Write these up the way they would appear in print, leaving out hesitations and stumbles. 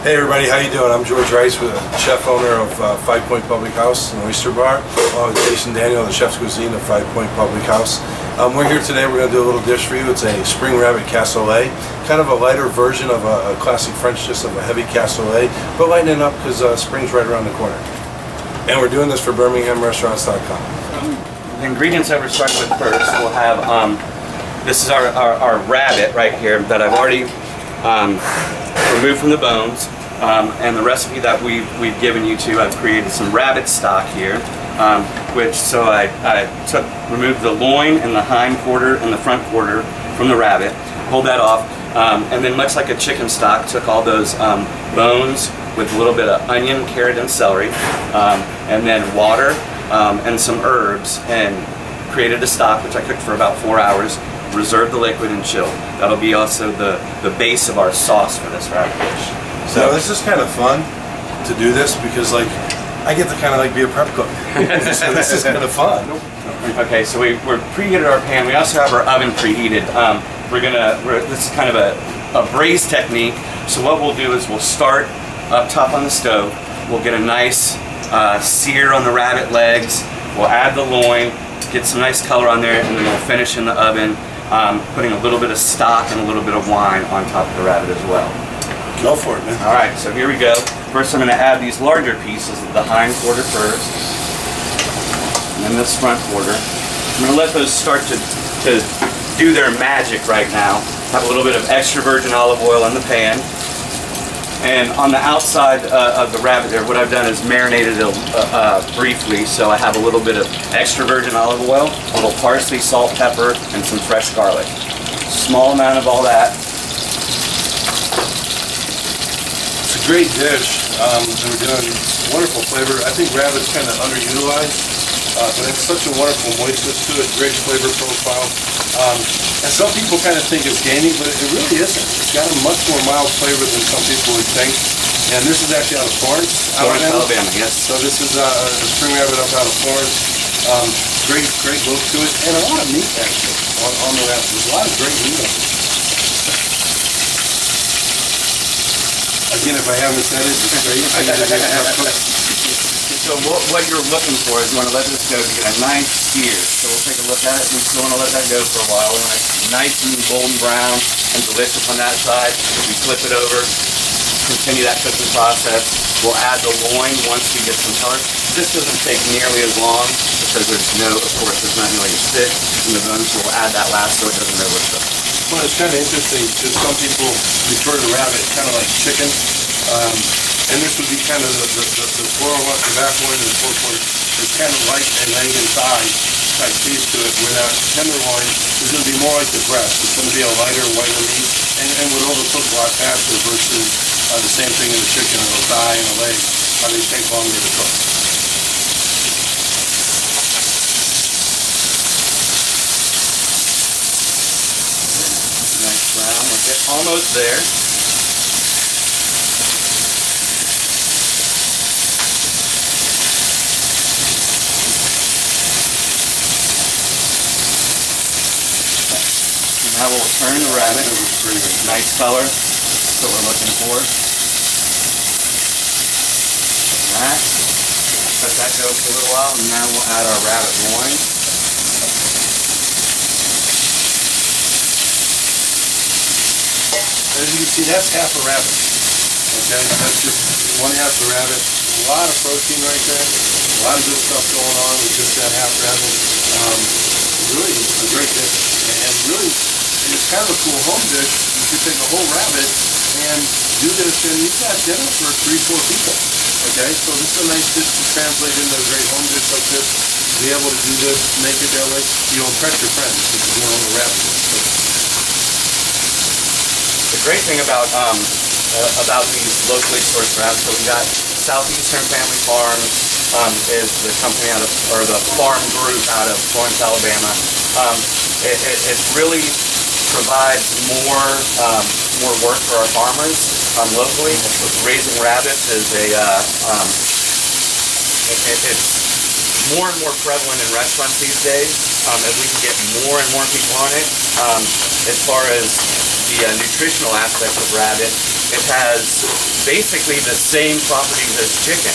Hey everybody, how you doing? I'm George Reis, with chef owner of Five Point Public House and Oyster Bar. Jason Daniel, the chef's cuisine of Five Point Public House. We're here today. We're going to do a little dish for you. It's a spring rabbit cassoulet, kind of a lighter version of a classic French dish of a heavy cassoulet, but lighten it up because spring's right around the corner. And we're doing this for BirminghamRestaurants.com. The ingredients that we're starting with first, we'll have, this is our rabbit right here that I've already removed from the bones. And the recipe that we've given you to, I've created some rabbit stock here, so I removed the loin and the hind quarter and the front quarter from the rabbit, pulled that off, and then much like a chicken stock, took all those bones with a little bit of onion, carrot, and celery, and then water and some herbs, and created a stock which I cooked for about 4 hours, reserved the liquid, and chilled. That'll be also the base of our sauce for this rabbit dish. So this is kind of fun to do this because like I get to kind of like be a prep cook. So this is kind of fun. Okay, so we're preheated our pan. We also have our oven preheated. This is kind of a braised technique. So what we'll do is we'll start up top on the stove. We'll get a nice sear on the rabbit legs. We'll add the loin, get some nice color on there, and then we'll finish in the oven, putting a little bit of stock and a little bit of wine on top of the rabbit as well. Go for it, man. All right, so here we go. First, I'm going to add these larger pieces of the hind quarter first, and then this front quarter. I'm going to let those start to do their magic right now. Have a little bit of extra virgin olive oil in the pan. And on the outside of the rabbit there, what I've done is marinated it briefly, so I have a little bit of extra virgin olive oil, a little parsley, salt, pepper, and some fresh garlic. Small amount of all that. Great dish, and we're doing wonderful flavor. I think rabbit's kind of underutilized, but it's such a wonderful moistness to it, great flavor profile. And some people kind of think it's gamey, but it really isn't. It's got a much more mild flavor than some people would think. And this is actually out of Florence, Alabama, yes. So this is a spring rabbit up out of Florence. Great look to it, and a lot of meat actually on the rabbit. There's a lot of great meat on it. Again, if I haven't said it, it's great. So what you're looking for is you want to let this go to get a nice sear. So we'll take a look at it. We still want to let that go for a while. We want it nice and golden brown and delicious on that side. We flip it over, continue that cooking process. We'll add the loin once we get some color. This doesn't take nearly as long because there's not really a stick in the bone, so we'll add that last so it doesn't overcook. Well, it's kind of interesting because some people refer to rabbit kind of like chicken, and this would be kind of the foreloin, the back loin, and the foreloin. It's kind of like a leg and thigh type piece to it, where that tenderloin is going to be more like the breast. It's going to be a lighter, whiter meat, and would overcook a lot faster versus the same thing in the chicken, a thigh and a leg. They take longer to cook. Almost there. Now we'll turn the rabbit. Nice color. That's what we're looking for. That. Let that go for a little while, and now we'll add our rabbit loin. As you can see, that's half a rabbit. Okay, that's just 1/2 the rabbit. A lot of protein right there. A lot of good stuff going on with just that half rabbit. Really a great dish, and really it's kind of a cool home dish. You could take a whole rabbit and do this, and you've got dinner for 3-4 people. Okay, so this is a nice dish to translate into a great home dish like this. To be able to do this, make it that way, you'll impress your friends because you know the rabbit dish. The great thing about these locally sourced rabbits, so we got Southeastern Family Farms is the company the farm group out of Florence, Alabama. It really provides more work for our farmers locally. Raising rabbits is it's more and more prevalent in restaurants these days. As we can get more and more people on it. As far as the nutritional aspect of rabbit, It has basically the same properties as chicken.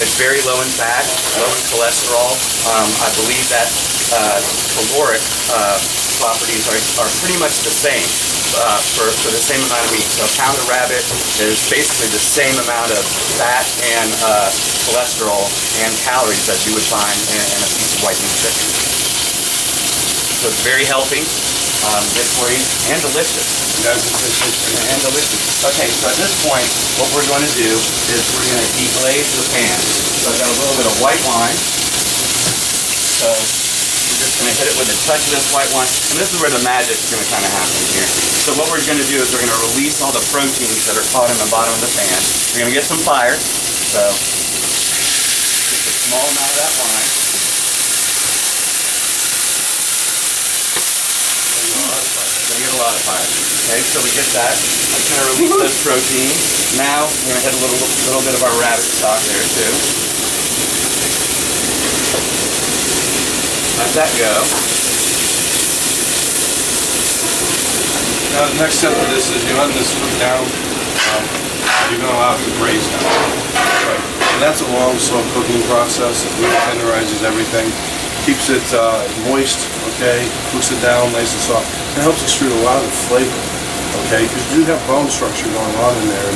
It's very low in fat, low in cholesterol. I believe that caloric properties are pretty much the same for the same amount of meat. So a pound of rabbit is basically the same amount of fat and cholesterol and calories that you would find in a piece of white meat chicken. So it's very healthy, good for you, and delicious. And delicious. Okay, so at this point, what we're going to do is we're going to deglaze the pan. So I've got a little bit of white wine. So we're just going to hit it with a touch of this white wine. And this is where the magic is going to kind of happen here. So what we're going to do is we're going to release all the proteins that are caught in the bottom of the pan. We're going to get some fire. So just a small amount of that wine. Gonna get a lot of fire. Okay, so we get that. That's gonna release those proteins. Now we're gonna hit a little bit of our rabbit stock there too. Let that go. Now the next step of this is you let this cook down. You're gonna allow it to braise down. Right. And that's a long, slow cooking process. It really tenderizes everything. Keeps it moist, okay, cooks it down nice and soft. It helps extrude a lot of the flavor, okay, because you do have bone structure going on in there,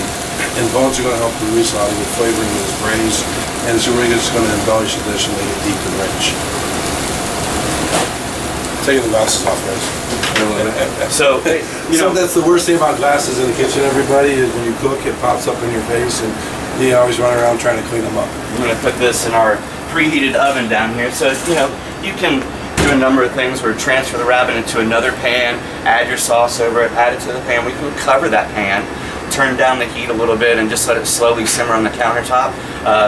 and bones are going to help release a lot of the flavor in this braise, and it's really just going to embellish the dish and make it deep and rich. Taking the glasses off, guys. So, that's the worst thing about glasses in the kitchen, everybody, is when you cook, it pops up in your face, and you always run around trying to clean them up. I'm going to put this in our preheated oven down here. So, you can do a number of things where transfer the rabbit into another pan, add your sauce over it, add it to the pan. We can cover that pan, turn down the heat a little bit, and just let it slowly simmer on the countertop.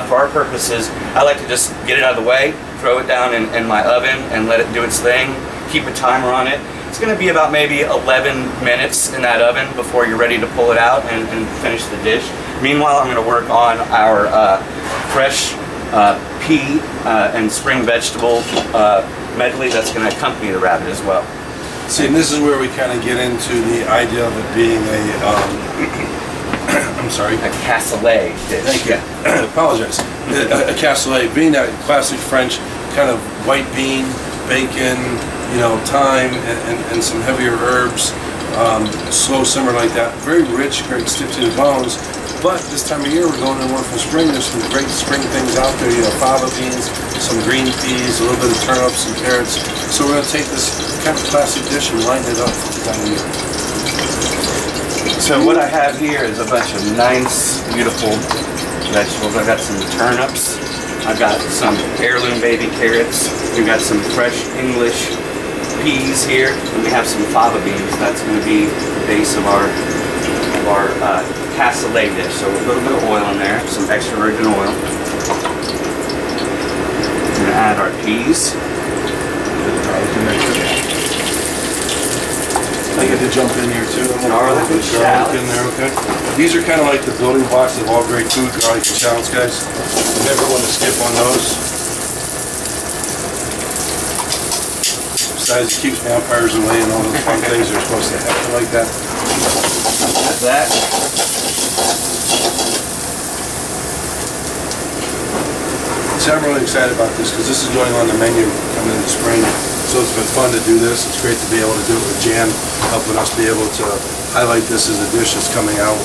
For our purposes, I like to just get it out of the way, throw it down in my oven, and let it do its thing. Keep a timer on it. It's going to be about maybe 11 minutes in that oven before you're ready to pull it out and finish the dish. Meanwhile, I'm going to work on our fresh pea and spring vegetable medley that's going to accompany the rabbit as well. See, and this is where we kind of get into the idea of it being I'm sorry. A cassoulet dish. Thank you. I apologize. A cassoulet, being that classic French kind of white bean, bacon, thyme, and some heavier herbs, slow simmer like that. Very rich, very stiff to the bones. But this time of year, we're going in more for spring. There's some great spring things out there. Fava beans, some green peas, a little bit of turnips and carrots. So we're going to take this kind of classic dish and lighten it up for the time of year. So what I have here is a bunch of nice, beautiful vegetables. I've got some turnips. I've got some heirloom baby carrots. We've got some fresh English peas here, and we have some fava beans. That's going to be the base of our cassoulet dish. So a little bit of oil in there, some extra virgin oil. We're going to add our peas. I get to jump in here too. Garlic and shallots in there, okay? These are kind of like the building blocks of all great food, garlic and shallots, guys. You never want to skip on those. Besides, it keeps vampires away and all those fun things they're supposed to happen like that. Add that. See, I'm really excited about this because this is going on the menu coming in the spring. So it's been fun to do this. It's great to be able to do it with Jan, helping us be able to highlight this as a dish that's coming out.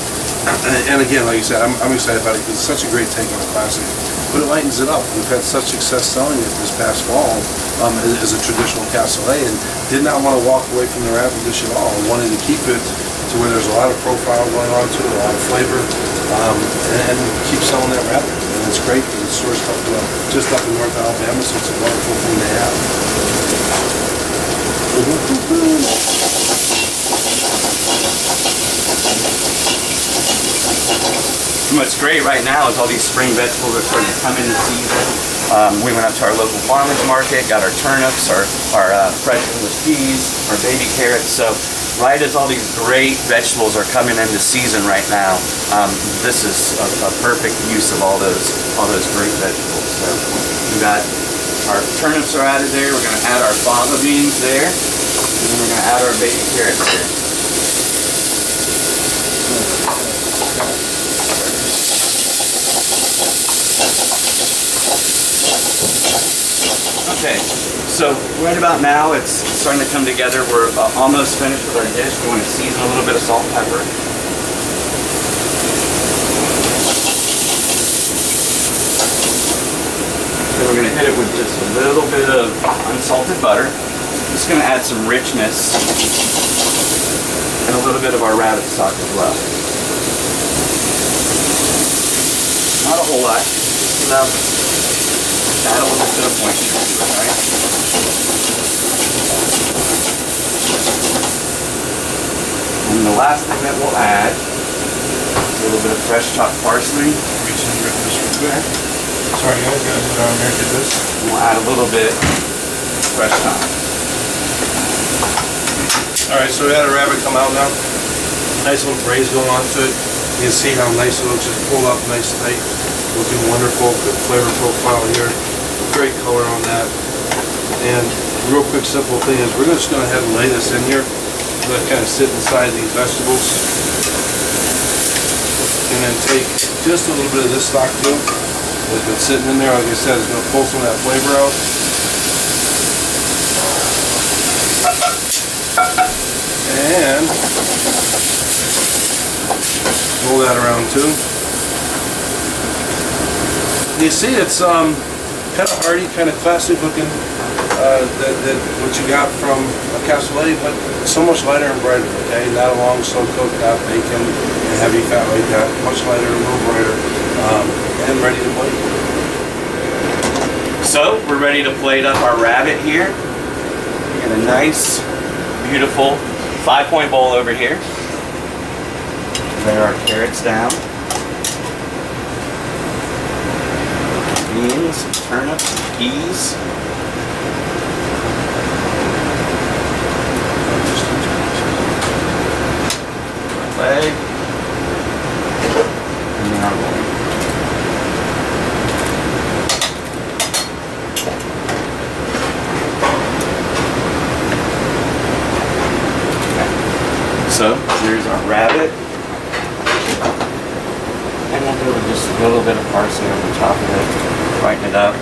And again, like you said, I'm excited about it because it's such a great take on a classic. But it lightens it up. We've had such success selling it this past fall as a traditional cassoulet, and did not want to walk away from the rabbit dish at all. I wanted to keep it to where there's a lot of profile going on to it, a lot of flavor, and keep selling that rabbit. And it's great because it's sourced up just up in North Alabama, so it's a wonderful thing to have. What's great right now is all these spring vegetables are starting to come into season. We went up to our local farmers market, got our turnips, our fresh English peas, our baby carrots. So right as all these great vegetables are coming into season right now, this is a perfect use of all those great vegetables. So we got our turnips are added there. We're going to add our fava beans there, and then we're going to add our baby carrots there. Okay, so right about now it's starting to come together. We're almost finished with our dish. We want to season a little bit of salt and pepper. Then we're going to hit it with just a little bit of unsalted butter. Just going to add some richness and a little bit of our rabbit stock as well. Not a whole lot, just enough to add a little bit of moisture to it, right? And the last thing that we'll add is a little bit of fresh chopped parsley. Reach in and grab this real quick. Sorry guys, gotta sit down here and get this. And we'll add a little bit of fresh thyme. Alright, so we had a rabbit come out now. Nice little braise going on to it. You can see how nice it looks, just pulled up nice tight. Looking wonderful, good flavor profile here. Great color on that. And real quick simple thing is we're just going to go ahead and lay this in here. Let it kind of sit inside these vegetables. And then take just a little bit of this stock too. It's been sitting in there, like I said, it's going to pull some of that flavor out. And roll that around too. You see, it's kind of hearty, kind of classic looking. That what you got from a cassoulet, but so much lighter and brighter. Okay, not a long slow cook, not bacon and heavy fat like that. Much lighter, a little brighter, and ready to plate. So we're ready to plate up our rabbit here. We got a nice, beautiful 5-point bowl over here. There are carrots down. Beans, turnips, peas. Leg. And then our loin. So here's our rabbit. And we'll do just a little bit of parsley over the top of it, brighten it up.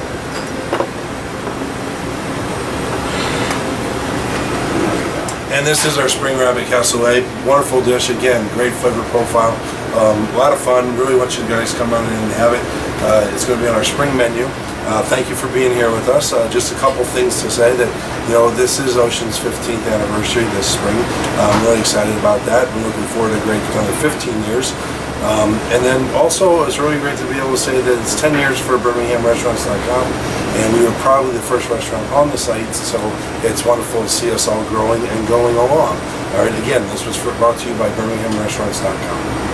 And this is our spring rabbit cassoulet. Wonderful dish, again, great flavor profile. A lot of fun. Really want you guys to come out and have it. It's going to be on our spring menu. Thank you for being here with us. Just a couple things to say that, this is Ocean's 15th anniversary this spring. I'm really excited about that. We're looking forward to a great another 15 years. And then also, it's really great to be able to say that it's 10 years for BirminghamRestaurants.com, and we were probably the first restaurant on the site, so it's wonderful to see us all growing and going along. All right, again, this was brought to you by BirminghamRestaurants.com.